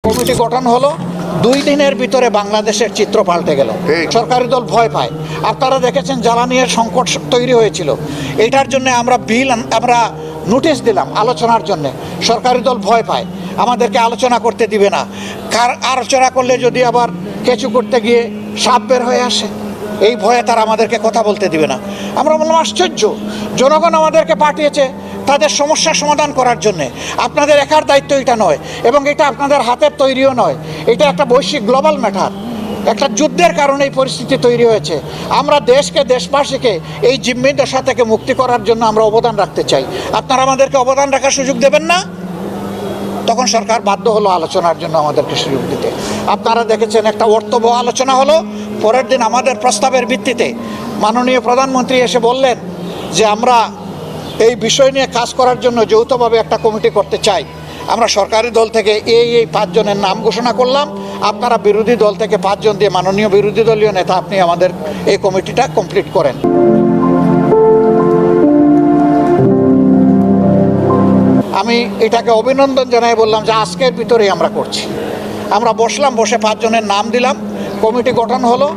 Committee গঠন হলো, 2 দিনের ভিতরে বাংলাদেশের চিত্র পাল্টে গেল। সরকারি দল ভয় পায়। আপনারা দেখেছেন জ্বালানির সংকট তৈরি হয়েছিল, এটার জন্য আমরা নোটিশ দিলাম আলোচনার জন্য। সরকারি দল ভয় পায়, আমাদেরকে আলোচনা করতে দিবে না। আলোচনা করলে যদি আবার কেঁচু করতে গিয়ে সাপ বের হয়ে আসে, এই ভয়ে তারা আমাদেরকে কথা বলতে দিবে না। আমরা বললাম আশ্চর্য, জনগণ আমাদেরকে পাঠিয়েছে তাদের সমস্যা সমাধান করার জন্যে। আপনাদের একার দায়িত্ব এটা নয়, এবং এটা আপনাদের হাতের তৈরিও নয়। এটা একটা বৈশ্বিক গ্লোবাল ম্যাটার, একটা যুদ্ধের কারণে এই পরিস্থিতি তৈরি হয়েছে। আমরা দেশকে, দেশবাসীকে এই জিম্মি দশা থেকে মুক্তি করার জন্য আমরা অবদান রাখতে চাই। আপনারা আমাদেরকে অবদান রাখার সুযোগ দেবেন না? তখন সরকার বাধ্য হলো আলোচনার জন্য আমাদেরকে সুযোগ দিতে। আপনারা দেখেছেন একটা অর্থবহ আলোচনা হলো। পরের দিন আমাদের প্রস্তাবের ভিত্তিতে মাননীয় প্রধানমন্ত্রী এসে বললেন যে আমরা এই বিষয় নিয়ে কাজ করার জন্য যৌথভাবে একটা কমিটি করতে চাই। আমরা সরকারি দল থেকে এই 5 জনের নাম ঘোষণা করলাম। আপনারা বিরোধী দল থেকে 5 জন দিয়ে, মাননীয় বিরোধী দলীয় নেতা, আপনি আমাদের এই কমিটিটা কমপ্লিট করেন। আমি এটাকে অভিনন্দন জানাই, বললাম যে আজকের ভিতরেই আমরা করছি। আমরা বসলাম, বসে 5 জনের নাম দিলাম, কমিটি গঠন হলো।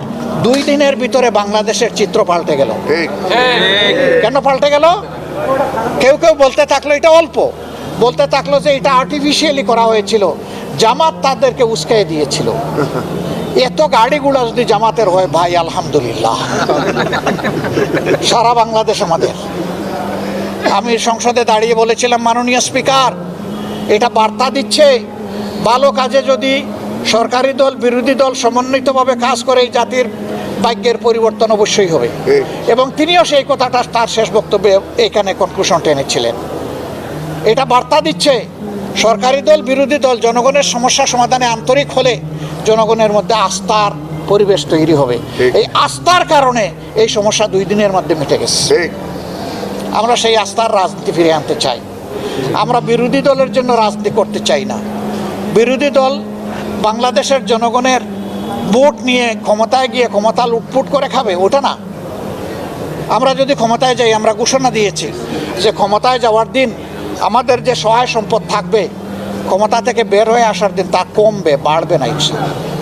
2 দিনের ভিতরে বাংলাদেশের চিত্র পাল্টে গেল। কেন পাল্টে গেল? কেউ কেউ বলতে থাকলো এটা অল্প, বলতে থাকলো যে এটা আর্টিফিশিয়ালি করা হয়েছিল, জামাত তাদেরকে উস্কাই দিয়েছিল। এত গাড়িগুলো যদি জামাতের হয়, ভাই আলহামদুলিল্লাহ, সারা বাংলাদেশ আমাদের। আমি সংসদে দাঁড়িয়ে বলেছিলাম, মাননীয় স্পিকার, এটা বার্তা দিচ্ছে ভালো কাজে যদি সরকারি দল বিরোধী দল সমন্বিতভাবে কাজ করে এই জাতির ভাগ্যের পরিবর্তন অবশ্যই হবে। এবং তিনিও সেই কথাটা তার শেষ বক্তব্যে এখানে কনক্লুশন টেনেছিলেন। এটা বার্তা দিচ্ছে সরকারি দল বিরোধী দল জনগণের সমস্যা সমাধানে আন্তরিক হলে জনগণের মধ্যে আস্থার পরিবেশ তৈরি হবে। এই আস্থার কারণে এই সমস্যা 2 দিনের মধ্যে মিটে গেছে। আমরা সেই আস্থার রাজনীতি ফিরে আনতে চাই। আমরা বিরোধী দলের জন্য রাজনীতি করতে চাই না। বিরোধী দল বাংলাদেশের জনগণের ভোট নিয়ে ক্ষমতায় গিয়ে ক্ষমতা লুটপুট করে খাবে, ওটা না। আমরা যদি ক্ষমতায় যাই, আমরা ঘোষণা দিয়েছি যে ক্ষমতায় যাওয়ার দিন আমাদের যে সহায় সম্পদ থাকবে, ক্ষমতা থেকে বের হয়ে আসার দিন তা কমবে, বাড়বে না ইনশাআল্লাহ।